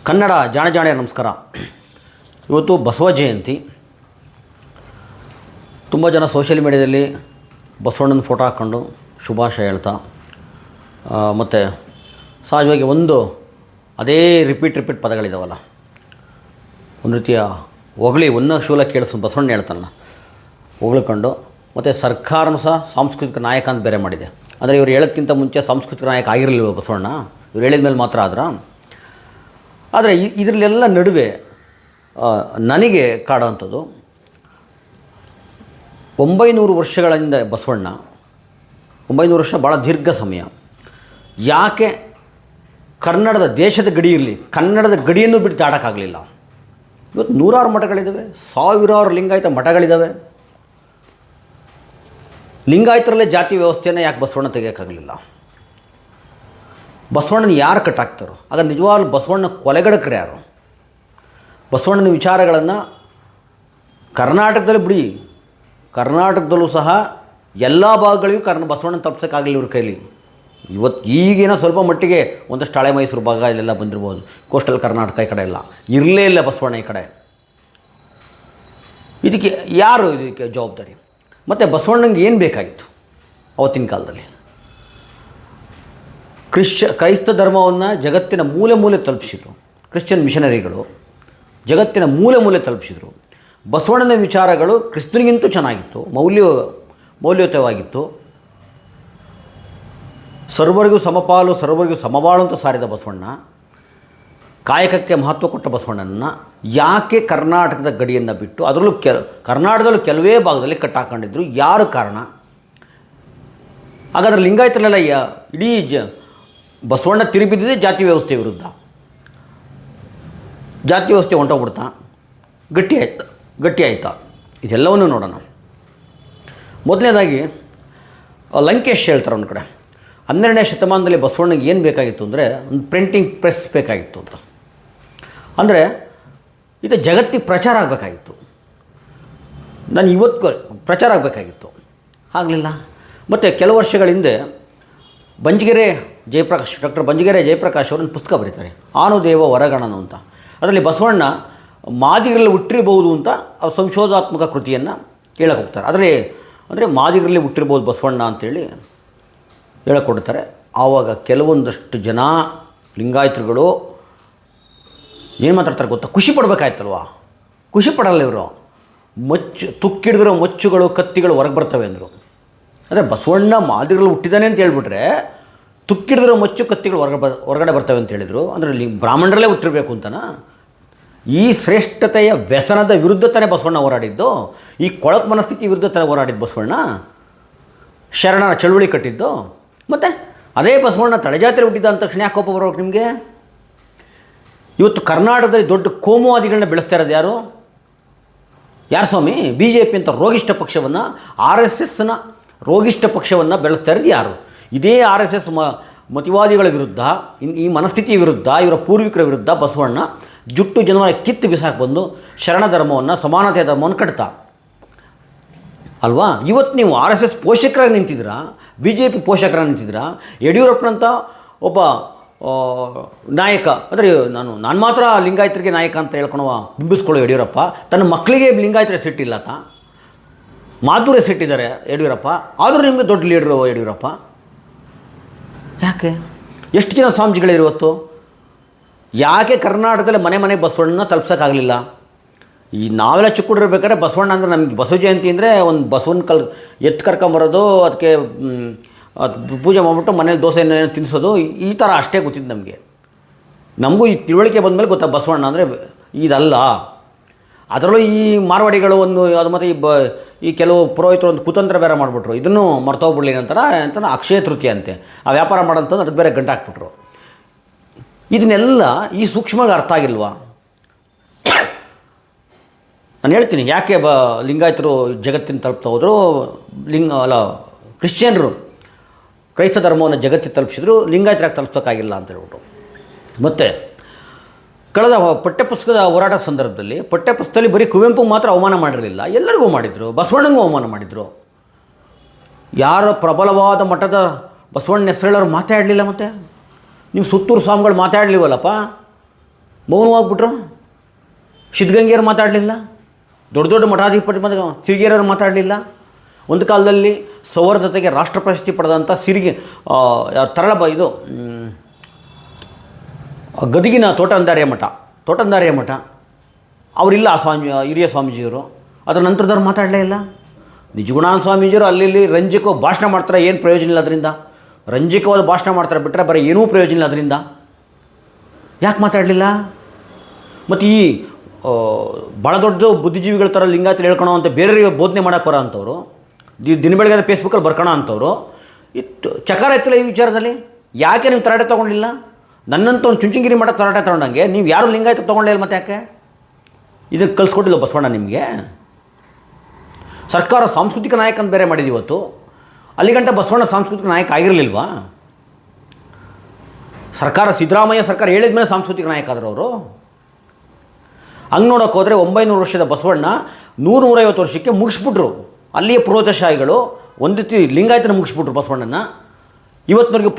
ಕನ್ನಡ ಜಾಣೆ ನಮಸ್ಕಾರ. ಇವತ್ತು ಬಸವ ಜಯಂತಿ. ತುಂಬ ಜನ ಸೋಷಿಯಲ್ ಮೀಡಿಯಾದಲ್ಲಿ ಬಸವಣ್ಣನ ಫೋಟೋ ಹಾಕ್ಕೊಂಡು ಶುಭಾಶಯ ಹೇಳ್ತಾ ಮತ್ತು ಸಹಜವಾಗಿ ಅದೇ ರಿಪೀಟ್ ಪದಗಳಿದ್ದಾವಲ್ಲ, ಒಂದು ರೀತಿಯ ಹೊಗಳಿ ಶೂಲ ಕೇಳಿಸ್ ಬಸವಣ್ಣ ಹೇಳ್ತಾನಲ್ಲ, ಹೊಗಳ್ಕೊಂಡು ಮತ್ತು ಸರ್ಕಾರನೂ ಸಹ ಸಾಂಸ್ಕೃತಿಕ ನಾಯಕ ಅಂತ ಬೇರೆ ಮಾಡಿದೆ. ಅಂದರೆ ಇವ್ರು ಹೇಳೋದಕ್ಕಿಂತ ಮುಂಚೆ ಸಾಂಸ್ಕೃತಿಕ ನಾಯಕ ಆಗಿರಲಿಲ್ಲ ಬಸವಣ್ಣ, ಇವ್ರು ಹೇಳಿದ ಮೇಲೆ ಮಾತ್ರ ಆದರೆ ಇದರಲ್ಲೆಲ್ಲ ನಡುವೆ ನನಗೆ ಕಾಡುವಂಥದ್ದು 900 ವರ್ಷಗಳಿಂದ ಬಸವಣ್ಣ 900 ವರ್ಷ ಭಾಳ ದೀರ್ಘ ಸಮಯ. ಯಾಕೆ ಕನ್ನಡದ ದೇಶದ ಗಡಿ ಇರಲಿ, ಕನ್ನಡದ ಗಡಿಯನ್ನು ಬಿಟ್ಟು ದಾಟೋಕ್ಕಾಗಲಿಲ್ಲ? ಇವತ್ತು ನೂರಾರು ಮಠಗಳಿದ್ದಾವೆ, ಸಾವಿರಾರು ಲಿಂಗಾಯತ ಮಠಗಳಿದ್ದಾವೆ. ಲಿಂಗಾಯತರಲ್ಲೇ ಜಾತಿ ವ್ಯವಸ್ಥೆಯನ್ನು ಯಾಕೆ ಬಸವಣ್ಣ ತೆಗೆಯೋಕ್ಕಾಗಲಿಲ್ಲ? ಬಸವಣ್ಣನ ಯಾರು ಕಟ್ಟಾಕ್ತಾರೋ? ಆಗ ನಿಜವಾಗ್ಲೂ ಬಸವಣ್ಣ ಕೊಲೆಗಡಕರು ಯಾರು? ಬಸವಣ್ಣನ ವಿಚಾರಗಳನ್ನು ಕರ್ನಾಟಕದಲ್ಲಿ ಬಿಡಿ, ಕರ್ನಾಟಕದಲ್ಲೂ ಸಹ ಎಲ್ಲ ಭಾಗಗಳಿಗೂ ಬಸವಣ್ಣನ ತಪ್ಪಿಸೋಕ್ಕಾಗಲಿಲ್ಲ ಇವ್ರ ಕೈಲಿ. ಇವತ್ತು ಈಗೇನೋ ಸ್ವಲ್ಪ ಮಟ್ಟಿಗೆ ಒಂದಷ್ಟು ಹಳೆ ಮೈಸೂರು ಭಾಗ ಇಲ್ಲೆಲ್ಲ ಬಂದಿರ್ಬೋದು, ಕೋಸ್ಟಲ್ ಕರ್ನಾಟಕ ಈ ಕಡೆ ಎಲ್ಲ ಇರಲೇ ಇಲ್ಲ ಬಸವಣ್ಣ ಈ ಕಡೆ. ಇದಕ್ಕೆ ಯಾರು ಇದಕ್ಕೆ ಜವಾಬ್ದಾರಿ? ಮತ್ತು ಬಸವಣ್ಣಂಗೆ ಏನು ಬೇಕಾಗಿತ್ತು ಅವತ್ತಿನ ಕಾಲದಲ್ಲಿ? ಕ್ರೈಸ್ತ ಧರ್ಮವನ್ನು ಜಗತ್ತಿನ ಮೂಲೆ ತಲುಪಿಸಿದರು. ಕ್ರಿಶ್ಚಿಯನ್ ಮಿಷನರಿಗಳು ಜಗತ್ತಿನ ಮೂಲೆ ತಲುಪಿಸಿದರು. ಬಸವಣ್ಣನ ವಿಚಾರಗಳು ಕ್ರಿಸ್ತನಿಗಿಂತೂ ಚೆನ್ನಾಗಿತ್ತು, ಮೌಲ್ಯಯುತವಾಗಿತ್ತು. ಸರ್ವರಿಗೂ ಸಮಪಾಲು, ಸರ್ವರಿಗೂ ಸಮಬಾಳು ಅಂತ ಸಾರಿದ ಬಸವಣ್ಣ, ಕಾಯಕಕ್ಕೆ ಮಹತ್ವ ಕೊಟ್ಟ ಬಸವಣ್ಣನ ಯಾಕೆ ಕರ್ನಾಟಕದ ಗಡಿಯನ್ನು ಬಿಟ್ಟು, ಅದರಲ್ಲೂ ಕರ್ನಾಟಕದಲ್ಲೂ ಕೆಲವೇ ಭಾಗದಲ್ಲಿ ಕಟ್ಟಾಕೊಂಡಿದ್ರು? ಯಾರು ಕಾರಣ? ಹಾಗಾದರೆ ಲಿಂಗಾಯತರಲ್ಲೆಲ್ಲ ಇಡೀ ಬಸವಣ್ಣ ತಿರುಬಿದ್ದಿದೆ ಜಾತಿ ವ್ಯವಸ್ಥೆ ವಿರುದ್ಧ. ಜಾತಿ ವ್ಯವಸ್ಥೆ ಹೊಂಟೋಗ್ಬಿಡ್ತಾ, ಗಟ್ಟಿ ಆಯ್ತಾ? ಇದೆಲ್ಲವನ್ನೂ ನೋಡೋಣ. ಮೊದಲನೇದಾಗಿ ಲಂಕೇಶ್ ಹೇಳ್ತಾರೆ ಒಂದು ಕಡೆ, 12ನೇ ಶತಮಾನದಲ್ಲಿ ಬಸವಣ್ಣಗೆ ಏನು ಬೇಕಾಗಿತ್ತು ಅಂದರೆ ಒಂದು ಪ್ರಿಂಟಿಂಗ್ ಪ್ರೆಸ್ ಬೇಕಾಗಿತ್ತು ಅಂತ. ಅಂದರೆ ಇದು ಜಗತ್ತಿಗೆ ಪ್ರಚಾರ ಆಗಬೇಕಾಗಿತ್ತು. ನಾನು ಇವತ್ತು ಪ್ರಚಾರ ಆಗಬೇಕಾಗಿತ್ತು, ಆಗಲಿಲ್ಲ. ಮತ್ತು ಕೆಲವು ವರ್ಷಗಳ ಹಿಂದೆ ಡಾಕ್ಟರ್ ಬಂಜಗೆರೆ ಜಯಪ್ರಕಾಶ್ ಅವರೊಂದು ಪುಸ್ತಕ ಬರೀತಾರೆ, ಆನುದೇವ ವರಗಣನು ಅಂತ. ಅದರಲ್ಲಿ ಬಸವಣ್ಣ ಮಾದಿಗರಲ್ಲಿ ಹುಟ್ಟಿರಬಹುದು ಅಂತ ಸಂಶೋಧಾತ್ಮಕ ಕೃತಿಯನ್ನು ಹೇಳಕ್ಕೆ ಹೋಗ್ತಾರೆ. ಅಂದರೆ ಮಾದಿಗರಲ್ಲಿ ಹುಟ್ಟಿರ್ಬೋದು ಬಸವಣ್ಣ ಅಂತೇಳಿ ಹೇಳಕೊಡ್ತಾರೆ. ಆವಾಗ ಕೆಲವೊಂದಷ್ಟು ಜನ ಲಿಂಗಾಯತರುಗಳು ಏನು ಮಾತಾಡ್ತಾರೆ ಗೊತ್ತಾ? ಖುಷಿ ಪಡಬೇಕಾಯ್ತಲ್ವ? ಖುಷಿ ಪಡಲ್ಲ ಇವರು. ತುಕ್ಕಿಡಿದಿರೋ ಮೊಚ್ಚುಗಳು, ಕತ್ತಿಗಳು ಹೊರಗೆ ಬರ್ತವೆ ಅಂದರು. ಅಂದರೆ ಬಸವಣ್ಣ ಮಾದಿಗರಲ್ಲಿ ಹುಟ್ಟಿದಾನೆ ಅಂತ ಹೇಳ್ಬಿಟ್ರೆ ತುಕ್ಕಿಡಿದಿರೋ ಮೊಚ್ಚು ಕತ್ತಿಗಳು ಹೊರಗಡೆ ಬರ್ತವೆ ಅಂತ ಹೇಳಿದರು. ಅಂದರೆ ಬ್ರಾಹ್ಮಣರಲ್ಲೇ ಹುಟ್ಟಿರಬೇಕು ಅಂತನಾ? ಈ ಶ್ರೇಷ್ಠತೆಯ ವ್ಯಸನದ ವಿರುದ್ಧ ತಾನೇ ಬಸವಣ್ಣ ಹೋರಾಡಿದ್ದು. ಈ ಕೊಳಕು ಮನಸ್ಥಿತಿ ವಿರುದ್ಧ ತಾನೇ ಹೋರಾಡಿದ್ದು ಬಸವಣ್ಣ, ಶರಣರ ಚಳುವಳಿ ಕಟ್ಟಿದ್ದು. ಮತ್ತು ಅದೇ ಬಸವಣ್ಣ ತಳೆಜಾತಿಯಲ್ಲಿ ಹುಟ್ಟಿದ್ದ ಅಂದ ತಕ್ಷಣ ಯಾಕೆ ಕೋಪ ಬರೋಕೆ ನಿಮಗೆ? ಇವತ್ತು ಕರ್ನಾಟಕದಲ್ಲಿ ದೊಡ್ಡ ಕೋಮುವಾದಿಗಳನ್ನ ಬೆಳೆಸ್ತಾ ಇರೋದು ಯಾರು ಸ್ವಾಮಿ? BJP ಅಂತ ರೋಗಿಷ್ಠ ಪಕ್ಷವನ್ನು, RSSನ ರೋಗಿಷ್ಠ ಪಕ್ಷವನ್ನು ಬೆಳೆಸ್ತಾ ಇರೋದು ಯಾರು? ಇದೇ RSS ಮತಿವಾದಿಗಳ ವಿರುದ್ಧ, ಈ ಮನಸ್ಥಿತಿಯ ವಿರುದ್ಧ, ಇವರ ಪೂರ್ವಿಕರ ವಿರುದ್ಧ ಬಸವಣ್ಣ ಜುಟ್ಟು ಜನವರ ಕಿತ್ತು ಬಿಸಾಕಿ ಬಂದು ಶರಣ ಧರ್ಮವನ್ನು, ಸಮಾನತೆಯ ಧರ್ಮವನ್ನು ಕಟ್ತಾ ಅಲ್ವಾ? ಇವತ್ತು ನೀವು RSS ಪೋಷಕರಾಗಿ ನಿಂತಿದ್ದೀರಾ, BJP ಪೋಷಕರಾಗಿ ನಿಂತಿದ್ದೀರಾ. ಯಡಿಯೂರಪ್ಪನಂಥ ಒಬ್ಬ ನಾಯಕ, ಅಂದರೆ ನಾನು ಮಾತ್ರ ಲಿಂಗಾಯತರಿಗೆ ನಾಯಕ ಅಂತ ಹೇಳ್ಕೊಳುವ ಬಿಂಬಿಸ್ಕೊಳ್ಳೋ ಯಡಿಯೂರಪ್ಪ ತನ್ನ ಮಕ್ಕಳಿಗೆ ಲಿಂಗಾಯತರ ಸಿಟ್ಟಿಲ್ಲ, ಮಾಧುರ್ಯ ಸಿಟ್ಟಿದ್ದಾರೆ ಯಡಿಯೂರಪ್ಪ. ಆದರೂ ನಿಮಗೆ ದೊಡ್ಡ ಲೀಡ್ರು ಯಡಿಯೂರಪ್ಪ. ಯಾಕೆ? ಎಷ್ಟು ಜನ ಸ್ವಾಮೀಜಿಗಳಿರುವತ್ತು? ಯಾಕೆ ಕರ್ನಾಟಕದಲ್ಲಿ ಮನೆ ಬಸವಣ್ಣನ ತಲುಪ್ಸೋಕ್ಕಾಗಲಿಲ್ಲ? ಈ ನಾವೆಲ್ಲ ಚಿಕ್ಕುಡಿರ್ಬೇಕಾದ್ರೆ ಬಸವಣ್ಣ ಅಂದರೆ ನಮಗೆ ಬಸವ ಜಯಂತಿ ಅಂದರೆ ಒಂದು ಬಸವನ ಎತ್ತು ಕರ್ಕೊಂಬರೋದು, ಅದಕ್ಕೆ ಪೂಜೆ ಮಾಡಿಬಿಟ್ಟು ಮನೇಲಿ ದೋಸೆ ಏನೇನು ತಿನ್ನಿಸೋದು, ಈ ಥರ ಅಷ್ಟೇ ಗೊತ್ತಿದ್ದು ನಮಗೆ. ನಮಗೂ ಈ ತಿಳುವಳಿಕೆ ಬಂದಮೇಲೆ ಗೊತ್ತಾ ಬಸವಣ್ಣ ಅಂದರೆ ಇದಲ್ಲ. ಅದರಲ್ಲೂ ಈ ಮಾರ್ವಾಡಿಗಳು ಅದು ಮತ್ತು ಈ ಕೆಲವು ಪುರೋಹಿತರು ಒಂದು ಕುತಂತ್ರ ಬೇರೆ ಮಾಡಿಬಿಟ್ರು. ಇದನ್ನು ಮರ್ತೋಗ್ಬಿಡ್ಲಿ ನಂತರ ಅಕ್ಷಯ ತೃತೀಯ ಅಂತೆ ಆ ವ್ಯಾಪಾರ ಮಾಡೋಂಥದ್ದು, ಅದಕ್ಕೆ ಬೇರೆ ಗಂಟು ಹಾಕ್ಬಿಟ್ರು. ಇದನ್ನೆಲ್ಲ ಈ ಸೂಕ್ಷ್ಮವಾಗಿ ಅರ್ಥ ಆಗಿಲ್ವಾ? ನಾನು ಹೇಳ್ತೀನಿ ಯಾಕೆ ಲಿಂಗಾಯತರು ಜಗತ್ತಿನ ತಲುಪ್ತಾ ಹೋದರು, ಕ್ರಿಶ್ಚಿಯನ್ರು ಕ್ರೈಸ್ತ ಧರ್ಮವನ್ನು ಜಗತ್ತಿಗೆ ತಲುಪಿಸಿದ್ರು, ಲಿಂಗಾಯತರಾಗಿ ತಲುಪ್ಸೋಕ್ಕಾಗಿಲ್ಲ ಅಂತ ಹೇಳ್ಬಿಟ್ಟು. ಮತ್ತು ಕಳೆದ ಪಠ್ಯಪುಸ್ತಕದ ಹೋರಾಟ ಸಂದರ್ಭದಲ್ಲಿ ಪಠ್ಯಪುಸ್ತಕದಲ್ಲಿ ಬರೀ ಕುವೆಂಪು ಮಾತ್ರ ಅವಮಾನ ಮಾಡಿರಲಿಲ್ಲ, ಎಲ್ಲರಿಗೂ ಮಾಡಿದರು. ಬಸವಣ್ಣಂಗೂ ಅವಮಾನ ಮಾಡಿದರು. ಯಾರ ಪ್ರಬಲವಾದ ಮಠದ ಬಸವಣ್ಣ ಹೆಸರುಳ್ಳವ್ರು ಮಾತಾಡಲಿಲ್ಲ? ಮತ್ತು ನೀವು ಸುತ್ತೂರು ಸ್ವಾಮಿಗಳು ಮಾತಾಡಲಿವಲ್ಲಪ್ಪ? ಮೌನವಾಗ್ಬಿಟ್ರು. ಸಿದ್ಧಗಂಗೆಯರು ಮಾತಾಡಲಿಲ್ಲ, ದೊಡ್ಡ ದೊಡ್ಡ ಮಠಾಧಿಪತಿ ಸಿರಿಗೆರವರು ಮಾತಾಡಲಿಲ್ಲ. ಒಂದು ಕಾಲದಲ್ಲಿ ಸೌಹಾರ್ದತೆಗೆ ರಾಷ್ಟ್ರ ಪ್ರಶಸ್ತಿ ಪಡೆದಂಥ ಇದು ಗದಗಿನ ತೋಟಂದಾರ್ಯ ಮಠ ಅವರಿಲ್ಲ, ಆ ಸ್ವಾಮಿ ಹಿರಿಯ ಸ್ವಾಮೀಜಿಯವರು. ಅದರ ನಂತರದವ್ರು ಮಾತಾಡಲೇ ಇಲ್ಲ. ನಿಜಗುಣಾನಂದ ಸ್ವಾಮೀಜಿಯವರು ಅಲ್ಲಿ ರಂಜಕವಾಗಿ ಭಾಷಣ ಮಾಡ್ತಾರೆ, ಏನು ಪ್ರಯೋಜನ ಇಲ್ಲ ಅದರಿಂದ. ರಂಜಕವಾದ ಭಾಷಣ ಮಾಡ್ತಾರೆ ಬಿಟ್ಟರೆ ಬರೀ ಏನೂ ಪ್ರಯೋಜನ ಇಲ್ಲ ಅದರಿಂದ. ಯಾಕೆ ಮಾತಾಡಲಿಲ್ಲ? ಮತ್ತು ಈ ಭಾಳ ದೊಡ್ಡ ಬುದ್ಧಿಜೀವಿಗಳ ಥರ ಲಿಂಗಾಯತರು ಹೇಳ್ಕೊಳೋ ಅಂತ ಬೇರೆಯವರಿಗೆ ಬೋಧನೆ ಮಾಡೋಕ್ಕೆ ಬರೋ ಅಂಥವ್ರು, ದಿನ ಬೆಳಗ್ಗೆ ಫೇಸ್ಬುಕ್ಕಲ್ಲಿ ಬರ್ಕೋಣ ಅಂಥವ್ರು ಇತ್ತು ಚಕಾರ ಎತ್ತಿಲ್ಲ ಈ ವಿಚಾರದಲ್ಲಿ. ಯಾಕೆ ನೀವು ತರಾಟೆ ತೊಗೊಂಡಿಲ್ಲ? ನನ್ನಂತ ಒಂದು ಚುಂಚನಗಿರಿ ಮಠ ತರಾಟೆ ತೊಗೊಂಡಂಗೆ ನೀವು ಯಾರು ಲಿಂಗಾಯತ ತೊಗೊಂಡೇ ಇಲ್ಲ. ಮತ್ತೆ ಯಾಕೆ ಇದಕ್ಕೆ ಕಲಿಸ್ಕೊಟ್ಟಿಲ್ಲ ಬಸವಣ್ಣ ನಿಮಗೆ? ಸರ್ಕಾರ ಸಾಂಸ್ಕೃತಿಕ ನಾಯಕ ಅಂತ ಬೇರೆ ಮಾಡಿದ್ದು ಇವತ್ತು. ಅಲ್ಲಿಗಂಟ ಬಸವಣ್ಣ ಸಾಂಸ್ಕೃತಿಕ ನಾಯಕ ಆಗಿರಲಿಲ್ವಾ? ಸರ್ಕಾರ ಸಿದ್ದರಾಮಯ್ಯ ಸರ್ಕಾರ ಹೇಳಿದ ಮೇಲೆ ಸಾಂಸ್ಕೃತಿಕ ನಾಯಕ ಆದರು ಅವರು. ಹಂಗೆ ನೋಡೋಕೆ ಹೋದರೆ 900 ವರ್ಷದ ಬಸವಣ್ಣ 100-150 ವರ್ಷಕ್ಕೆ ಮುಗಿಸ್ಬಿಟ್ರು. ಅಲ್ಲಿಯ ಪುರೋಹಿತಶಾಹಿಗಳು ಒಂದು ರೀತಿ ಲಿಂಗಾಯತನ ಮುಗಿಸ್ಬಿಟ್ರು ಬಸವಣ್ಣನ. ಇವತ್ತಿನವರೆಗೂ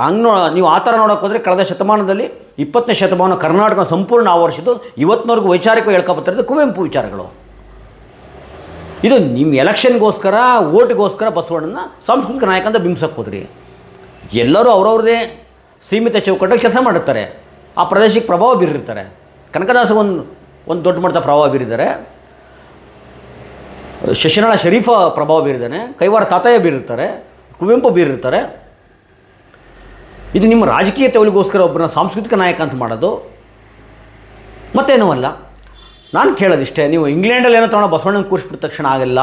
ಹಂಗೆ ನೀವು ಆ ಥರ ನೋಡೋಕೆ ಹೋದರೆ ಕಳೆದ ಶತಮಾನದಲ್ಲಿ 20ನೇ ಶತಮಾನ ಕರ್ನಾಟಕ ಸಂಪೂರ್ಣ ಆವರಿಸಿದ್ದು ಇವತ್ತಿನವರೆಗೂ ವೈಚಾರಿಕವಾಗಿ ಹೇಳ್ಕೊಬತ್ತಿರೋದು ಕುವೆಂಪು ವಿಚಾರಗಳು. ಇದು ನಿಮ್ಮ ಎಲೆಕ್ಷನ್ಗೋಸ್ಕರ ಓಟಿಗೋಸ್ಕರ ಬಸವಣ್ಣನ ಸಾಂಸ್ಕೃತಿಕ ನಾಯಕ ಅಂತ ಬಿಂಬಿಸಕ್ಕೆ ಹೋದ್ರಿ. ಎಲ್ಲರೂ ಅವ್ರವ್ರದೇ ಸೀಮಿತ ಚೌಕಟ್ಟಲ್ಲಿ ಕೆಲಸ ಮಾಡುತ್ತಾರೆ, ಆ ಪ್ರದೇಶಕ್ಕೆ ಪ್ರಭಾವ ಬೀರಿರ್ತಾರೆ. ಕನಕದಾಸ ಒಂದು ದೊಡ್ಡ ಮಟ್ಟದ ಪ್ರಭಾವ ಬೀರಿದ್ದಾರೆ, ಶಶಿನಾಳ ಶರೀಫ ಪ್ರಭಾವ ಬೀರಿದ್ದಾನೆ, ಕೈವಾರ ತಾತಯ್ಯ ಬೀರಿರ್ತಾರೆ, ಕುವೆಂಪು ಬೀರಿರ್ತಾರೆ. ಇದು ನಿಮ್ಮ ರಾಜಕೀಯ ತೆವಲಿಗೋಸ್ಕರ ಒಬ್ಬರನ್ನ ಸಾಂಸ್ಕೃತಿಕ ನಾಯಕ ಅಂತ ಮಾಡೋದು ಮತ್ತೇನೂ ಅಲ್ಲ. ನಾನು ಕೇಳೋದಿಷ್ಟೇ, ನೀವು ಇಂಗ್ಲೆಂಡಲ್ಲಿ ಏನೋ ತಗೊಂಡು ಬಸವಣ್ಣನ ಕೂರಿಸ್ಬಿಟ್ಟ ತಕ್ಷಣ ಆಗಲ್ಲ.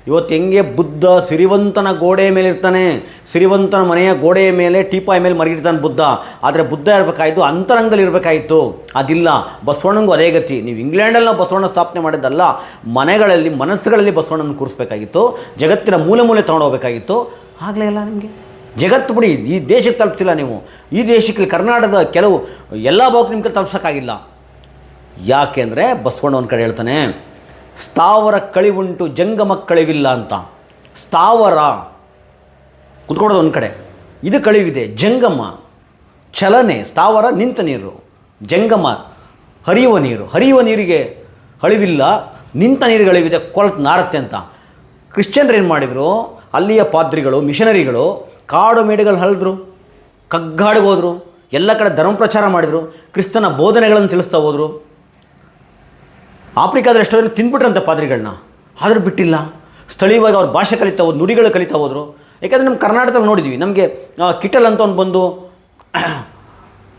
ಇವತ್ತು ಹೆಂಗೆ ಬುದ್ಧ ಸಿರಿವಂತನ ಗೋಡೆಯ ಮೇಲೆ ಇರ್ತಾನೆ, ಸಿರಿವಂತನ ಮನೆಯ ಗೋಡೆಯ ಮೇಲೆ ಟೀಪಾಯ್ ಮೇಲೆ ಮರಗಿರ್ತಾನೆ ಬುದ್ಧ. ಆದರೆ ಬುದ್ಧ ಇರಬೇಕಾಯಿತು ಅಂತರಂಗದಲ್ಲಿ ಇರಬೇಕಾಯಿತು, ಅದಿಲ್ಲ. ಬಸವಣ್ಣನಿಗೂ ಅದೇ ಗತಿ. ನೀವು ಇಂಗ್ಲೆಂಡಲ್ಲಿ ನಾವು ಬಸವಣ್ಣ ಸ್ಥಾಪನೆ ಮಾಡಿದ್ದಲ್ಲ, ಮನೆಗಳಲ್ಲಿ ಮನಸ್ಸುಗಳಲ್ಲಿ ಬಸವಣ್ಣನ ಕೂರಿಸ್ಬೇಕಾಗಿತ್ತು, ಜಗತ್ತಿನ ಮೂಲೆ ಮೂಲೆ ತೊಗೊಂಡೋಗ್ಬೇಕಾಗಿತ್ತು. ಆಗಲೇ ಇಲ್ಲ ನಿಮಗೆ. ಜಗತ್ತು ಬಿಡಿ, ಈ ದೇಶಕ್ಕೆ ತಲುಪಿಸಿಲ್ಲ ನೀವು. ಈ ದೇಶಕ್ಕೆ ಕರ್ನಾಟಕದ ಕೆಲವು ಎಲ್ಲ ಭಾಗಕ್ಕೆ ನಿಮ್ಗೆ ತಲುಪ್ಸೋಕ್ಕಾಗಿಲ್ಲ. ಯಾಕೆಂದರೆ ಬಸವಣ್ಣ ಒಂದು ಕಡೆ ಹೇಳ್ತಾನೆ, ಸ್ಥಾವರ ಕಳಿವುಂಟು ಜಂಗಮ ಕಳಿವಿಲ್ಲ ಅಂತ. ಸ್ಥಾವರ ಕುತ್ಕೊಳ್ಳೋದು ಒಂದು ಕಡೆ, ಇದು ಕಳಿವಿದೆ. ಜಂಗಮ ಚಲನೆ, ಸ್ಥಾವರ ನಿಂತ ನೀರು, ಜಂಗಮ ಹರಿಯುವ ನೀರು. ಹರಿಯುವ ನೀರಿಗೆ ಅಳಿವಿಲ್ಲ, ನಿಂತ ನೀರಿಗೆ ಅಳಿವಿದೆ, ಕೊಳತು ನಾರತ್ತೆ ಅಂತ. ಕ್ರಿಶ್ಚಿಯನ್ರು ಏನು ಮಾಡಿದರು? ಅಲ್ಲಿಯ ಪಾದ್ರಿಗಳು, ಮಿಷನರಿಗಳು ಕಾಡು ಮೇಡುಗಳು ಹರಿದ್ರು, ಕಗ್ಗಾಡಿಗೆ ಹೋದರು, ಎಲ್ಲ ಕಡೆ ಧರ್ಮ ಪ್ರಚಾರ ಮಾಡಿದರು, ಕ್ರಿಸ್ತನ ಬೋಧನೆಗಳನ್ನು ತಿಳಿಸ್ತಾ ಹೋದರು. ಆಫ್ರಿಕಾದಲ್ಲಿ ಎಷ್ಟೋ ಜನ ತಿಂದ್ಬಿಟ್ರಂತೆ ಪಾದ್ರಿಗಳನ್ನ, ಆದರೂ ಬಿಟ್ಟಿಲ್ಲ. ಸ್ಥಳೀಯವಾಗಿ ಅವ್ರ ಭಾಷೆ ಕಲಿತಾ ಹೋದ್ರು, ನುಡಿಗಳು ಕಲಿತಾ ಹೋದರು. ಯಾಕೆಂದರೆ ನಮ್ಮ ಕರ್ನಾಟಕದಲ್ಲಿ ನೋಡಿದ್ವಿ, ನಮಗೆ ಕಿಟಲ್ ಅಂತ ಒಂದು ಬಂದು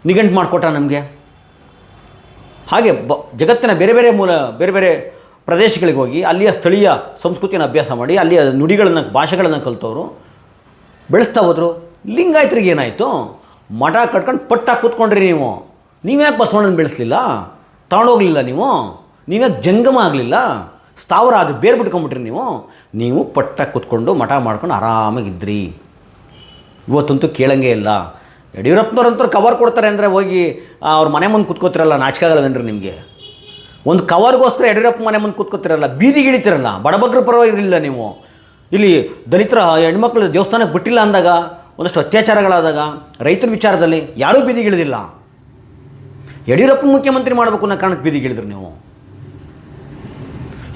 ನಿಘಂಟು ಮಾಡಿಕೊಟ್ಟ ನಮಗೆ. ಹಾಗೆ ಜಗತ್ತಿನ ಬೇರೆ ಬೇರೆ ಪ್ರದೇಶಗಳಿಗೆ ಹೋಗಿ ಅಲ್ಲಿಯ ಸ್ಥಳೀಯ ಸಂಸ್ಕೃತಿಯನ್ನು ಅಭ್ಯಾಸ ಮಾಡಿ ಅಲ್ಲಿಯ ನುಡಿಗಳನ್ನು ಭಾಷೆಗಳನ್ನು ಕಲಿತವರು ಬೆಳೆಸ್ತಾ ಹೋದರು. ಲಿಂಗಾಯತರಿಗೆ ಏನಾಯಿತು? ಮಠ ಕಟ್ಕೊಂಡು ಪಟ್ಟಾಗಿ ಕೂತ್ಕೊಂಡ್ರಿ ನೀವು. ನೀವ್ಯಾಕೆ ಬಸವಣ್ಣನ ಬೆಳೆಸಲಿಲ್ಲ? ತಗೊಂಡೋಗ್ಲಿಲ್ಲ ನೀವು? ನೀವ್ಯಾಕೆ ಜಂಗಮ ಆಗಲಿಲ್ಲ? ಸ್ಥಾವರ ಅದು ಬೇರೆ ಬಿಟ್ಕೊಂಡ್ಬಿಟ್ರಿ ನೀವು ಪಟ್ಟಾಗಿ ಕೂತ್ಕೊಂಡು ಮಠ ಮಾಡ್ಕೊಂಡು ಆರಾಮಾಗಿದ್ರಿ. ಇವತ್ತಂತೂ ಕೇಳಂಗೆ ಇಲ್ಲ. ಯಡಿಯೂರಪ್ಪನವ್ರಂತೂ ಕವರ್ ಕೊಡ್ತಾರೆ ಅಂದರೆ ಹೋಗಿ ಅವ್ರ ಮನೆ ಮುಂದೆ ಕೂತ್ಕೋತಿರಲ್ಲ, ನಾಚಿಕಾಗಲ್ಲವೇನ್ರಿ ನಿಮಗೆ? ಒಂದು ಕವರ್ಗೋಸ್ಕರ ಯಡಿಯೂರಪ್ಪ ಮನೆ ಮುಂದೆ ಕೂತ್ಕೋತಿರಲ್ಲ, ಬೀದಿಗಿಳಿತಿರಲ್ಲ, ಬಡಬಗ್ರ ಪರವಾಗಿರಲಿಲ್ಲ ನೀವು. ಇಲ್ಲಿ ದಲಿತರ ಹೆಣ್ಮಕ್ಳು ದೇವಸ್ಥಾನಕ್ಕೆ ಬಿಟ್ಟಿಲ್ಲ ಅಂದಾಗ, ಒಂದಷ್ಟು ಅತ್ಯಾಚಾರಗಳಾದಾಗ, ರೈತರ ವಿಚಾರದಲ್ಲಿ ಯಾರೂ ಬೀದಿಗಿಳಿದಿಲ್ಲ. ಯಡಿಯೂರಪ್ಪ ಮುಖ್ಯಮಂತ್ರಿ ಮಾಡಬೇಕು ಅನ್ನೋ ಕಾರಣಕ್ಕೆ ಬೀದಿಗಿಳಿದ್ರು ನೀವು.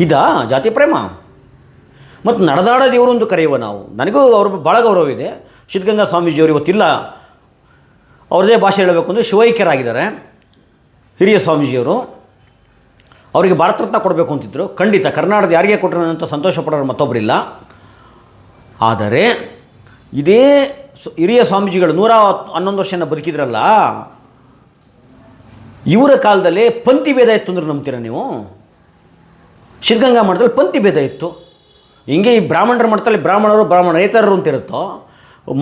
ಇದಾ ಜಾತಿ ಪ್ರೇಮ? ಮತ್ತು ನಡೆದಾಡ ದೇವರು ಒಂದು ಕರೆಯುವ ನಾವು. ನನಗೂ ಅವ್ರ ಭಾಳ ಗೌರವ ಇದೆ. ಸಿದ್ಧಗಂಗಾ ಸ್ವಾಮೀಜಿಯವರು ಇವತ್ತಿಲ್ಲ, ಅವ್ರದೇ ಭಾಷೆ ಹೇಳಬೇಕು ಅಂದರೆ ಶಿವೈಕ್ಯರಾಗಿದ್ದಾರೆ ಹಿರಿಯ ಸ್ವಾಮೀಜಿಯವರು. ಅವರಿಗೆ ಭಾರತ ರತ್ನ ಕೊಡಬೇಕು ಅಂತಿದ್ದರು. ಖಂಡಿತ ಕರ್ನಾಟಕದ ಯಾರಿಗೆ ಕೊಟ್ಟರು ಅಂತ ಸಂತೋಷ ಪಡೋರು ಮತ್ತೊಬ್ಬರಿಲ್ಲ. ಆದರೆ ಇದೇ ಹಿರಿಯ ಸ್ವಾಮೀಜಿಗಳು 111 ವರ್ಷನ ಬದುಕಿದ್ರಲ್ಲ, ಇವರ ಕಾಲದಲ್ಲಿ ಪಂಥಿ ಭೇದ ಇತ್ತು ಅಂದ್ರೆ ನಂಬ್ತೀರ ನೀವು? ಸಿದ್ಧಗಂಗಾ ಮಠದಲ್ಲಿ ಪಂಥಿ ಭೇದ ಇತ್ತು. ಹಿಂಗೆ ಈ ಬ್ರಾಹ್ಮಣರ ಮಠದಲ್ಲಿ ಬ್ರಾಹ್ಮಣರೇತರರು ಅಂತ ಇರುತ್ತೋ,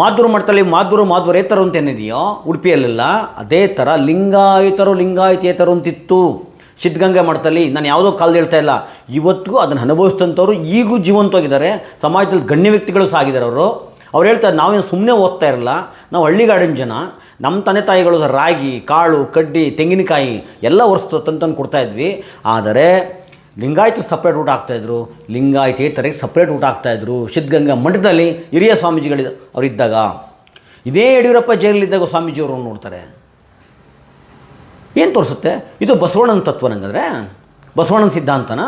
ಮಾಧ್ವರು ಮಠದಲ್ಲಿ ಮಾಧ್ವರೇತರು ಅಂತ ಏನಿದೆಯೋ ಉಡುಪಿಯಲ್ಲೆಲ್ಲ, ಅದೇ ಥರ ಲಿಂಗಾಯತೇತರು ಅಂತಿತ್ತು ಸಿದ್ಧಗಂಗಾ ಮಠದಲ್ಲಿ. ನಾನು ಯಾವುದೋ ಕಾಲದ ಹೇಳ್ತಾ ಇಲ್ಲ, ಇವತ್ತಿಗೂ ಅದನ್ನು ಅನುಭವಿಸ್ತಂಥವ್ರು ಈಗಲೂ ಜೀವಂತವಾಗಿದ್ದಾರೆ. ಸಮಾಜದಲ್ಲಿ ಗಣ್ಯ ವ್ಯಕ್ತಿಗಳು ಸಾಗಿದ್ದಾರೆ ಅವರು. ಅವ್ರು ಹೇಳ್ತಾರೆ, ನಾವೇನು ಸುಮ್ಮನೆ ಓದ್ತಾ ಇರಲ್ಲ, ನಾವು ಹಳ್ಳಿಗಾಡಿನ ಜನ. ನಮ್ಮ ತಂದೆ ತಾಯಿಗಳು ರಾಗಿ, ಕಾಳು, ಕಡ್ಡಿ, ತೆಂಗಿನಕಾಯಿ ಎಲ್ಲ ವರ್ಷ ತಂದು ಕೊಡ್ತಾಯಿದ್ವಿ. ಆದರೆ ಲಿಂಗಾಯತರು ಸಪ್ರೇಟ್ ಊಟ ಆಗ್ತಾಯಿದ್ರು, ಲಿಂಗಾಯತೇತರಿಗೆ ಸಪ್ರೇಟ್ ಊಟ ಆಗ್ತಾಯಿದ್ರು ಸಿದ್ಧಗಂಗಾ ಮಠದಲ್ಲಿ ಹಿರಿಯ ಸ್ವಾಮೀಜಿಗಳು ಅವರಿದ್ದಾಗ. ಇದೇ ಯಡಿಯೂರಪ್ಪ ಜೈಲಲ್ಲಿದ್ದಾಗ ಸ್ವಾಮೀಜಿಯವರು ನೋಡ್ತಾರೆ. ಏನು ತೋರಿಸುತ್ತೆ? ಇದು ಬಸವಣ್ಣನ ತತ್ವ ನಂಗಂದರೆ, ಬಸವಣ್ಣನ ಸಿದ್ಧಾಂತನ.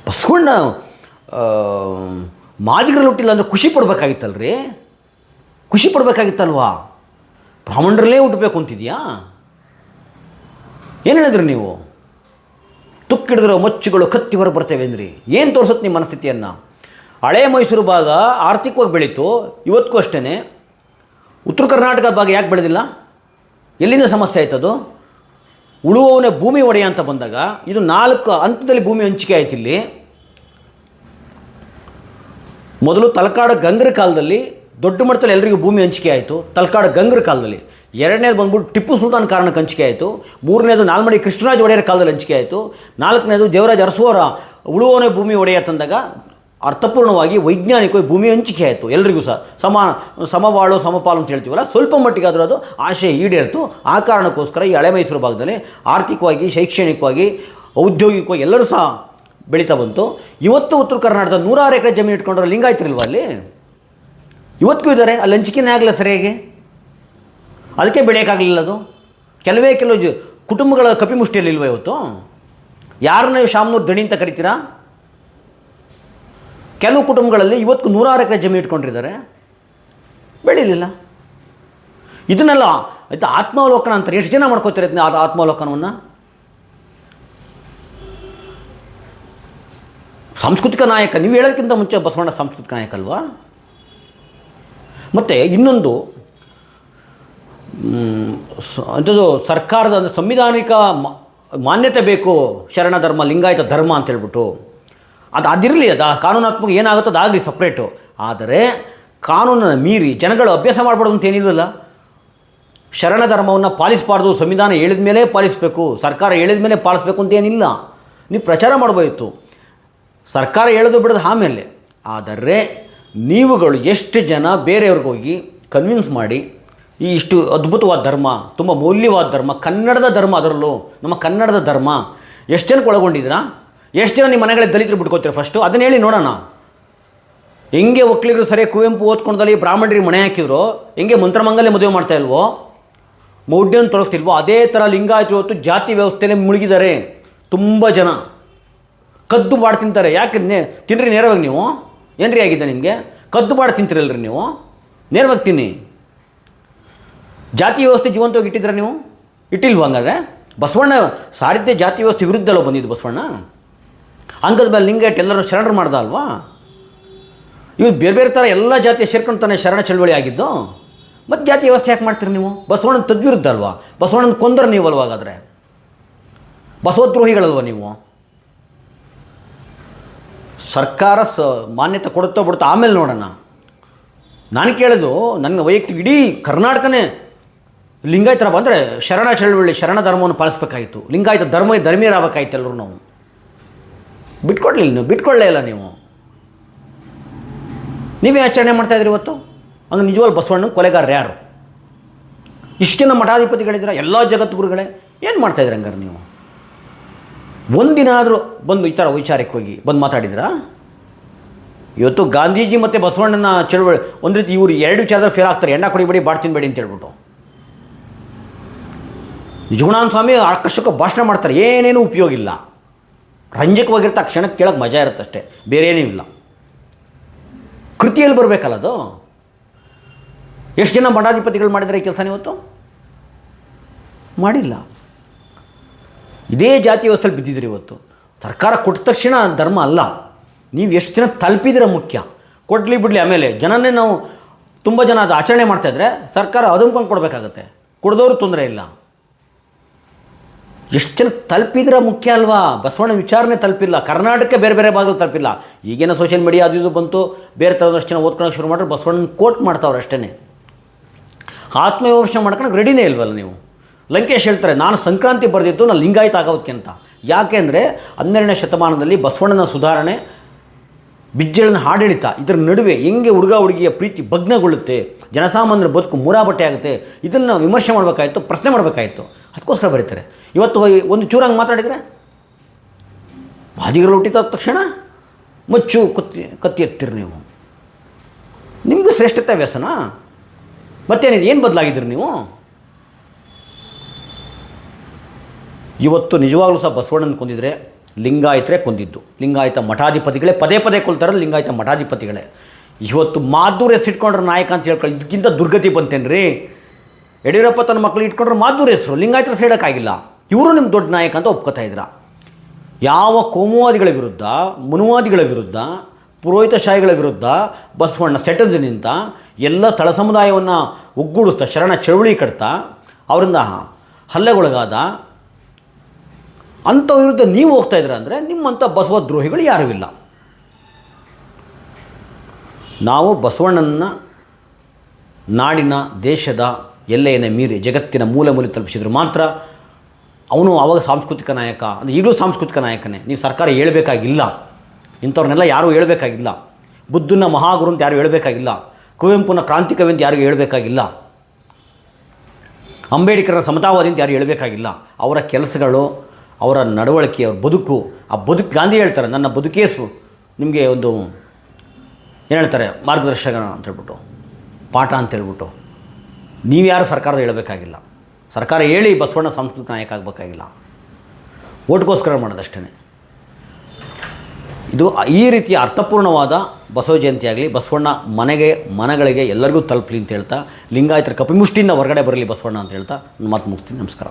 ಬಸವಣ್ಣ ಮಾದಿಗರಲ್ಲಿ ಹುಟ್ಟಿಲ್ಲ ಅಂದರೆ ಖುಷಿ ಪಡ್ಬೇಕಾಗಿತ್ತಲ್ರಿ, ಖುಷಿ ಪಡ್ಬೇಕಾಗಿತ್ತಲ್ವಾ? ಬ್ರಾಹ್ಮಣರಲ್ಲೇ ಹುಟ್ಟಬೇಕು ಅಂತಿದೆಯಾ? ಏನು ಹೇಳಿದ್ರಿ ನೀವು? ತುಕ್ಕಿಡಿದಿರೋ ಮಚ್ಚುಗಳು ಕತ್ತಿ ಹೊರ ಬರ್ತೇವೆ ಅಂದ್ರಿ. ಏನು ತೋರಿಸುತ್ತೆ ನಿಮ್ಮ ಮನಸ್ಥಿತಿಯನ್ನು? ಹಳೆ ಮೈಸೂರು ಭಾಗ ಆರ್ಥಿಕವಾಗಿ ಬೆಳೀತು, ಇವತ್ತಿಗೂ ಅಷ್ಟೇ. ಉತ್ತರ ಕರ್ನಾಟಕ ಭಾಗ ಯಾಕೆ ಬೆಳೆದಿಲ್ಲ? ಎಲ್ಲಿಂದ ಸಮಸ್ಯೆ ಆಯ್ತದು? ಉಳುವವನೇ ಭೂಮಿ ಒಡೆಯ ಅಂತ ಬಂದಾಗ ಇದು 4 ಹಂತದಲ್ಲಿ ಭೂಮಿ ಹಂಚಿಕೆ ಆಯ್ತು. ಇಲ್ಲಿ ಮೊದಲು ತಲಕಾಡು ಗಂಗರ ಕಾಲದಲ್ಲಿ ದೊಡ್ಡ ಮಟ್ಟದಲ್ಲಿ ಎಲ್ಲರಿಗೂ ಭೂಮಿ ಹಂಚಿಕೆ ಆಯಿತು, ತಲಕಾಡು ಗಂಗರ ಕಾಲದಲ್ಲಿ. ಎರಡನೇದು ಬಂದ್ಬಿಟ್ಟು ಟಿಪ್ಪು ಸುಲ್ತಾನ್ ಕಾರಣಕ್ಕೆ ಹಂಚಿಕೆ ಆಯಿತು. ಮೂರನೇದು ನಾಲ್ಮಡಿ ಕೃಷ್ಣರಾಜ ಒಡೆಯರ ಕಾಲದಲ್ಲಿ ಹಂಚಿಕೆ ಆಯಿತು. 4ನೇದು ದೇವರಾಜ ಅರಸುವರ ಉಳುವವನೇ ಭೂಮಿ ಒಡೆಯ ತಂದಾಗ ಅರ್ಥಪೂರ್ಣವಾಗಿ ವೈಜ್ಞಾನಿಕವಾಗಿ ಭೂಮಿ ಹಂಚಿಕೆ ಆಯಿತು. ಎಲ್ರಿಗೂ ಸಹ ಸಮಬಾಳು ಸಮಪಾಲು ಅಂತ ಹೇಳ್ತೀವಲ್ಲ, ಸ್ವಲ್ಪ ಮಟ್ಟಿಗಾದರೂ ಅದು ಆಶಯ ಈಡೇರಿತು. ಆ ಕಾರಣಕ್ಕೋಸ್ಕರ ಈ ಹಳೆ ಮೈಸೂರು ಭಾಗದಲ್ಲಿ ಆರ್ಥಿಕವಾಗಿ, ಶೈಕ್ಷಣಿಕವಾಗಿ, ಔದ್ಯೋಗಿಕವಾಗಿ ಎಲ್ಲರೂ ಸಹ ಬೆಳೀತಾ ಬಂತು. ಇವತ್ತು ಉತ್ತರ ಕರ್ನಾಟಕದ 106 ಎಕರೆ ಜಮೀನು ಇಟ್ಕೊಂಡ್ರೆ ಲಿಂಗಾಯತರಿಲ್ವ ಅಲ್ಲಿ? ಇವತ್ತಿಗೂ ಇದ್ದಾರೆ. ಅಲ್ಲಿ ಹಂಚಿಕೆನೇ ಆಗಲ್ಲ ಸರಿಯಾಗಿ, ಅದಕ್ಕೆ ಬೆಳೆಯೋಕ್ಕಾಗಲಿಲ್ಲ. ಅದು ಕೆಲವು ಕುಟುಂಬಗಳ ಕಪಿಮುಷ್ಟಿಯಲ್ಲಿ ಇಲ್ವ ಇವತ್ತು? ಯಾರನ್ನ ಶಾಮನೂರು ದಣಿ ಅಂತ ಕರಿತೀರಾ? ಕೆಲವು ಕುಟುಂಬಗಳಲ್ಲಿ ಇವತ್ತು 106 ಎಕರೆ ಜಮೀನು ಇಟ್ಕೊಂಡಿದ್ದಾರೆ, ಬೆಳೀಲಿಲ್ಲ. ಇದನ್ನೆಲ್ಲ ಆಯ್ತು ಆತ್ಮಾವಲೋಕನ ಅಂತಾರೆ. ಎಷ್ಟು ಜನ ಮಾಡ್ಕೋತಾರೆ ಆತ್ಮಾವಲೋಕನವನ್ನು? ಸಾಂಸ್ಕೃತಿಕ ನಾಯಕ ನೀವು ಹೇಳೋದಕ್ಕಿಂತ ಮುಂಚೆ ಬಸವಣ್ಣ ಸಾಂಸ್ಕೃತಿಕ ನಾಯಕ ಅಲ್ವಾ? ಮತ್ತು ಇನ್ನೊಂದು ಅಂಥದ್ದು ಸರ್ಕಾರದ ಸಂವಿಧಾನಿಕ ಮಾನ್ಯತೆ ಬೇಕು, ಶರಣ ಧರ್ಮ, ಲಿಂಗಾಯತ ಧರ್ಮ ಅಂತ ಹೇಳ್ಬಿಟ್ಟು ಅದಿರಲಿ, ಅದು ಕಾನೂನಾತ್ಮಕ ಏನಾಗುತ್ತೋ ಅದಾಗಲಿ ಸಪ್ರೇಟು. ಆದರೆ ಕಾನೂನನ್ನು ಮೀರಿ ಜನಗಳು ಅಭ್ಯಾಸ ಮಾಡಬಾರ್ದು ಅಂತ ಏನಿಲ್ಲಲ್ಲ. ಶರಣ ಧರ್ಮವನ್ನು ಪಾಲಿಸಬಾರ್ದು, ಸಂವಿಧಾನ ಹೇಳಿದ ಮೇಲೆ ಪಾಲಿಸಬೇಕು, ಸರ್ಕಾರ ಹೇಳಿದ ಮೇಲೆ ಪಾಲಿಸಬೇಕು ಅಂತ ಏನಿಲ್ಲ. ನೀವು ಪ್ರಚಾರ ಮಾಡ್ಬೋಯಿತ್ತು, ಸರ್ಕಾರ ಹೇಳೋದು ಬಿಡೋದು ಆಮೇಲೆ. ಆದರೆ ನೀವುಗಳು ಎಷ್ಟು ಜನ ಬೇರೆಯವ್ರಿಗೋಗಿ ಕನ್ವಿನ್ಸ್ ಮಾಡಿ ಈ ಇಷ್ಟು ಅದ್ಭುತವಾದ ಧರ್ಮ, ತುಂಬ ಮೌಲ್ಯವಾದ ಧರ್ಮ, ಕನ್ನಡದ ಧರ್ಮ, ಅದರಲ್ಲೂ ನಮ್ಮ ಕನ್ನಡದ ಧರ್ಮ ಎಷ್ಟು ಜನಕ್ಕೆ ಒಳಗೊಂಡಿದ್ದೀರಾ? ಎಷ್ಟು ಜನ ನಿಮ್ಮ ಮನೆಗಳಲ್ಲಿ ದಲಿತರು ಬಿಟ್ಕೋತೀರ? ಫಸ್ಟು ಅದನ್ನ ಹೇಳಿ ನೋಡೋಣ. ಹೆಂಗೆ ಒಕ್ಕಲಿಗರು ಸರಿ ಕುವೆಂಪು ಓದ್ಕೊಂಡಲ್ಲಿ ಬ್ರಾಹ್ಮಣರಿಗೆ ಮಣೆ ಹಾಕಿದ್ರು, ಹೆಂಗೆ ಮಂತ್ರಮಂಗಲೇ ಮದುವೆ ಮಾಡ್ತಾ ಇಲ್ವೋ, ಮೌಢ್ಯನ ತೊಳಗ್ತಿಲ್ವೋ, ಅದೇ ಥರ ಲಿಂಗಾಯತರು ಇವತ್ತು ಜಾತಿ ವ್ಯವಸ್ಥೆಯಲ್ಲಿ ಮುಳುಗಿದ್ದಾರೆ. ತುಂಬ ಜನ ಕದ್ದು ಮಾಡಿ ತಿಂತಾರೆ. ಯಾಕೆ ತಿನ್ನಿರಿ ನೇರವಾಗಿ ನೀವು? ಏನ್ರಿ ಆಗಿದೆ ನಿಮಗೆ? ಕದ್ದು ಮಾಡಿ ತಿಂತೀರಲ್ರಿ ನೀವು, ನೇರವಾಗಿ ತಿನ್ನಿ. ಜಾತಿ ವ್ಯವಸ್ಥೆ ಜೀವಂತವಾಗಿ ಇಟ್ಟಿದ್ರೆ ನೀವು? ಇಟ್ಟಿಲ್ವ? ಹಂಗಾದ್ರೆ ಬಸವಣ್ಣ ಸಾರಿದ್ದೆ ಜಾತಿ ವ್ಯವಸ್ಥೆ ವಿರುದ್ಧಲ್ಲೋ ಬಂದಿದ್ದು ಬಸವಣ್ಣ. ಅಂಗದ ಮೇಲೆ ಲಿಂಗಾಯಟ್ ಎಲ್ಲರೂ ಶರಣರು ಮಾಡ್ದ ಅಲ್ವಾ? ಇವು ಬೇರೆ ಬೇರೆ ಥರ ಎಲ್ಲ ಜಾತಿಯ ಸೇರ್ಕೊಂಡು ತಾನೇ ಶರಣ ಚಳವಳಿ ಆಗಿದ್ದು. ಮತ್ತು ಜಾತಿ ವ್ಯವಸ್ಥೆ ಯಾಕೆ ಮಾಡ್ತೀರಿ ನೀವು? ಬಸವಣ್ಣನ ತದ್ವಿರುದ್ಧ ಅಲ್ವಾ? ಬಸವಣ್ಣನ ಕೊಂದರೆ ನೀವಲ್ವ? ಹಾಗಾದರೆ ಬಸವದ್ರೋಹಿಗಳಲ್ವ ನೀವು? ಸರ್ಕಾರ ಮಾನ್ಯತೆ ಕೊಡುತ್ತೋ ಬಿಡುತ್ತೋ ಆಮೇಲೆ ನೋಡೋಣ. ನಾನು ಕೇಳೋದು, ನನ್ನ ವೈಯಕ್ತಿಕ ಇಡೀ ಕರ್ನಾಟಕನೇ ಲಿಂಗಾಯತರ ಬಂದರೆ ಶರಣ ಚಳವಳಿ, ಶರಣ ಧರ್ಮವನ್ನು ಪಾಲಿಸಬೇಕಾಯಿತು. ಲಿಂಗಾಯತ ಧರ್ಮೀಯರಾಗಬೇಕಾಯ್ತು ಎಲ್ಲರೂ. ನಾವು ಬಿಟ್ಕೊಡ್ಲಿಲ್ಲ, ನೀವು ಬಿಟ್ಕೊಳ್ಳೇ ಇಲ್ಲ. ನೀವೇ ಆಚರಣೆ ಮಾಡ್ತಾಯಿದ್ರಿ ಇವತ್ತು. ಅಂದರೆ ನಿಜವಾಗ್ಲೂ ಬಸವಣ್ಣ ಕೊಲೆಗಾರರು ಯಾರು? ಇಷ್ಟು ಜನ ಮಠಾಧಿಪತಿಗಳಿದ್ದೀರ, ಎಲ್ಲ ಜಗದ್ಗುರುಗಳೇ, ಏನು ಮಾಡ್ತಾಯಿದ್ರಿ ಹಂಗಾರೆ ನೀವು? ಒಂದಿನ ಆದರೂ ಬಂದು ಈ ಥರ ವೈಚಾರಿಕವಾಗಿ ಬಂದು ಮಾತಾಡಿದ್ರಾ? ಇವತ್ತು ಗಾಂಧೀಜಿ ಮತ್ತು ಬಸವಣ್ಣನ ಚಳವಳಿ ಒಂದು ರೀತಿ ಇವರು 2 ವಿಚಾರದಲ್ಲಿ ಫೇಲ್ ಆಗ್ತಾರೆ. ಎಣ್ಣ ಕುಡಿಬೇಡಿ, ಬಾಟ್ ತಿನ್ನಬೇಡಿ ಅಂತ ಹೇಳ್ಬಿಟ್ಟು. ನಿಜಗುಣಾನಂದ ಸ್ವಾಮಿ ಆಕರ್ಷಕ ಭಾಷಣ ಮಾಡ್ತಾರೆ, ಏನೇನೂ ಉಪಯೋಗ ಇಲ್ಲ. ರಂಜಕವಾಗಿರುತ್ತೆ, ಆ ಕ್ಷಣಕ್ಕೆ ಕೇಳೋಕ್ಕೆ ಮಜಾ ಇರುತ್ತೆ ಅಷ್ಟೇ, ಬೇರೆ ಏನೂ ಇಲ್ಲ. ಕೃತಿಯಲ್ಲಿ ಬರಬೇಕಲ್ಲ ಅದು. ಎಷ್ಟು ಜನ ಮಠಾಧಿಪತಿಗಳು ಮಾಡಿದರೆ ಈ ಕೆಲಸ ಇವತ್ತು? ಮಾಡಿಲ್ಲ. ಇದೇ ಜಾತಿ ವ್ಯವಸ್ಥೆಯಲ್ಲಿ ಬಿದ್ದಿದ್ದೀರಿ ಇವತ್ತು. ಸರ್ಕಾರ ಕೊಟ್ಟ ತಕ್ಷಣ ಧರ್ಮ ಅಲ್ಲ, ನೀವು ಎಷ್ಟು ಜನ ತಲುಪಿದ್ರೆ ಮುಖ್ಯ. ಕೊಡಲಿ ಬಿಡಲಿ ಆಮೇಲೆ. ಜನನೇ ನಾವು ತುಂಬ ಜನ ಅದು ಆಚರಣೆ ಮಾಡ್ತಾಯಿದ್ರೆ ಸರ್ಕಾರ ಅದನ್ನು ಕೊಡಬೇಕಾಗತ್ತೆ. ಕೊಡದವರು ತೊಂದರೆ ಇಲ್ಲ. ಎಷ್ಟು ಜನ ತಲುಪಿದ್ರೆ ಮುಖ್ಯ ಅಲ್ವಾ? ಬಸವಣ್ಣ ವಿಚಾರನೆ ತಲುಪಿಲ್ಲ, ಕರ್ನಾಟಕಕ್ಕೆ ಬೇರೆ ಬೇರೆ ಭಾಗದಲ್ಲಿ ತಲುಪಿಲ್ಲ. ಈಗೇನೋ ಸೋಷಿಯಲ್ ಮೀಡಿಯಾ ಅದು ಇದು ಬಂತು, ಬೇರೆ ಥರದಷ್ಟು ಜನ ಓದ್ಕೊಳಕ್ಕೆ ಶುರು ಮಾಡಿದ್ರೆ ಬಸವಣ್ಣನ ಕೋಟ್ ಮಾಡ್ತಾವ್ರೆ ಅಷ್ಟೇ. ಆತ್ಮವಿಮರ್ಶೆ ಮಾಡ್ಕೊಳಕ್ಕೆ ರೆಡಿನೇ ಇಲ್ವಲ್ಲ ನೀವು? ಲಂಕೇಶ್ ಹೇಳ್ತಾರೆ, ನಾನು ಸಂಕ್ರಾಂತಿ ಬರೆದಿದ್ದು ನಾನು ಲಿಂಗಾಯತ ಆಗೋದಕ್ಕೆ ಅಂತ. ಯಾಕೆ ಅಂದರೆ 12ನೇ ಶತಮಾನದಲ್ಲಿ ಬಸವಣ್ಣನ ಸುಧಾರಣೆ, ಬಿಜ್ಜಳನ ಆಡಳಿತ, ಇದರ ನಡುವೆ ಹೆಂಗೆ ಹುಡುಗ ಹುಡುಗಿಯ ಪ್ರೀತಿ ಭಗ್ನಗೊಳ್ಳುತ್ತೆ, ಜನಸಾಮಾನ್ಯರ ಬದುಕು ಮೂರಾಬಟ್ಟೆ ಆಗುತ್ತೆ, ಇದನ್ನು ವಿಮರ್ಶೆ ಮಾಡಬೇಕಾಯಿತು, ಪ್ರಶ್ನೆ ಮಾಡಬೇಕಾಯಿತು. ಅದಕ್ಕೋಸ್ಕರ ಬರೀತಾರೆ. ಇವತ್ತು ಒಂದು ಚೂರಂಗೆ ಮಾತಾಡಿದರೆ ಮಾದಿಗರು ಹುಟ್ಟಿದ ತಕ್ಷಣ ಮಚ್ಚು ಕತ್ತಿ ಎತ್ತಿರಿ ನೀವು. ನಿಮ್ಮದು ಶ್ರೇಷ್ಠತೆ ವ್ಯಸನ ಮತ್ತೇನಿದೆ? ಏನು ಬದಲಾಗಿದ್ದೀರಿ ನೀವು? ಇವತ್ತು ನಿಜವಾಗ್ಲೂ ಸಹ ಬಸವಣ್ಣನ ಕೊಂದಿದ್ರೆ ಲಿಂಗಾಯತರೇ ಕೊಂದಿದ್ದು. ಲಿಂಗಾಯತ ಮಠಾಧಿಪತಿಗಳೇ ಪದೇ ಪದೇ ಕೊಲ್ತಾರದು ಲಿಂಗಾಯತ ಮಠಾಧಿಪತಿಗಳೇ. ಇವತ್ತು ಮಾದ್ದೂರು ಹೆಸರಿಟ್ಕೊಂಡ್ರೆ ನಾಯಕ ಅಂತ ಹೇಳ್ಕೊಂಡು ಇದಕ್ಕಿಂತ ದುರ್ಗತಿ ಬಂತೇನ್ರಿ. ಯಡಿಯೂರಪ್ಪ ತನ್ನ ಮಕ್ಕಳು ಇಟ್ಕೊಂಡ್ರೆ ಮಾದ್ದೂರು ಹೆಸರು, ಲಿಂಗಾಯತರ ಸೇಡೋಕ್ಕಾಗಿಲ್ಲ. ಇವರು ನಿಮ್ಮ ದೊಡ್ಡ ನಾಯಕ ಅಂತ ಒಪ್ಕೋತಾ ಇದ್ರ. ಯಾವ ಕೋಮುವಾದಿಗಳ ವಿರುದ್ಧ, ಮನುವಾದಿಗಳ ವಿರುದ್ಧ, ಪುರೋಹಿತಶಾಹಿಗಳ ವಿರುದ್ಧ ಬಸವಣ್ಣ ಸೆಟೆದು ನಿಂತ, ಎಲ್ಲ ತಳ ಸಮುದಾಯವನ್ನು ಒಗ್ಗೂಡಿಸ್ತಾ, ಶರಣ ಚಳುವಳಿ ಕಟ್ತಾ, ಅವರಿಂದ ಹಲ್ಲೆಗೊಳಗಾದ ಅಂಥ ವಿರುದ್ಧ ನೀವು ಹೋಗ್ತಾ ಇದ್ದೀರ ಅಂದರೆ ನಿಮ್ಮಂಥ ಬಸವದ್ರೋಹಿಗಳು ಯಾರೂ ಇಲ್ಲ. ನಾವು ಬಸವಣ್ಣನ ನಾಡಿನ, ದೇಶದ ಎಲ್ಲೆಯನ್ನೇ ಮೀರಿ ಜಗತ್ತಿನ ಮೂಲೆ ಮೂಲೆ ತಲುಪಿಸಿದ್ರು ಮಾತ್ರ ಅವನು ಆವಾಗ ಸಾಂಸ್ಕೃತಿಕ ನಾಯಕ. ಅಂದರೆ ಈಗಲೂ ಸಾಂಸ್ಕೃತಿಕ ನಾಯಕನೇ. ನೀವು ಸರ್ಕಾರ ಹೇಳಬೇಕಾಗಿಲ್ಲ, ಇಂಥವ್ರನ್ನೆಲ್ಲ ಯಾರೂ ಹೇಳಬೇಕಾಗಿಲ್ಲ. ಬುದ್ಧನ ಮಹಾಗುರು ಅಂತ ಯಾರು ಹೇಳಬೇಕಾಗಿಲ್ಲ, ಕುವೆಂಪುನ ಕ್ರಾಂತಿಕವಿ ಅಂತ ಯಾರಿಗೂ ಹೇಳಬೇಕಾಗಿಲ್ಲ, ಅಂಬೇಡ್ಕರ್ನ ಸಮತಾವಾದಿ ಅಂತ ಯಾರು ಹೇಳಬೇಕಾಗಿಲ್ಲ. ಅವರ ಕೆಲಸಗಳು, ಅವರ ನಡವಳಿಕೆ, ಅವ್ರ ಬದುಕು, ಆ ಬದುಕು ಗಾಂಧಿ ಹೇಳ್ತಾರೆ, ನನ್ನ ಬದುಕೇ ನಿಮಗೆ ಒಂದು ಏನು ಹೇಳ್ತಾರೆ, ಮಾರ್ಗದರ್ಶಕ ಅಂತ ಹೇಳ್ಬಿಟ್ಟು, ಪಾಠ ಅಂತ ಹೇಳ್ಬಿಟ್ಟು. ನೀವು ಯಾರು ಸರ್ಕಾರದ ಹೇಳಬೇಕಾಗಿಲ್ಲ. ಸರ್ಕಾರ ಹೇಳಿ ಬಸವಣ್ಣ ಸಾಂಸ್ಕೃತಿಕ ನಾಯಕ ಆಗಬೇಕಾಗಿಲ್ಲ, ಓಟ್ಗೋಸ್ಕರ ಮಾಡೋದಷ್ಟೇ. ಇದು ಈ ರೀತಿಯ ಅರ್ಥಪೂರ್ಣವಾದ ಬಸವ ಜಯಂತಿ ಆಗಲಿ, ಬಸವಣ್ಣ ಮನೆಗಳಿಗೆ ಎಲ್ಲರಿಗೂ ತಲುಪಲಿ ಅಂತ ಹೇಳ್ತಾ, ಲಿಂಗಾಯತರ ಕಪಿಮುಷ್ಟಿಯಿಂದ ಹೊರಗಡೆ ಬರಲಿ ಬಸವಣ್ಣ ಅಂತ ಹೇಳ್ತಾ ಮಾತು ಮುಗಿಸ್ತೀನಿ. ನಮಸ್ಕಾರ.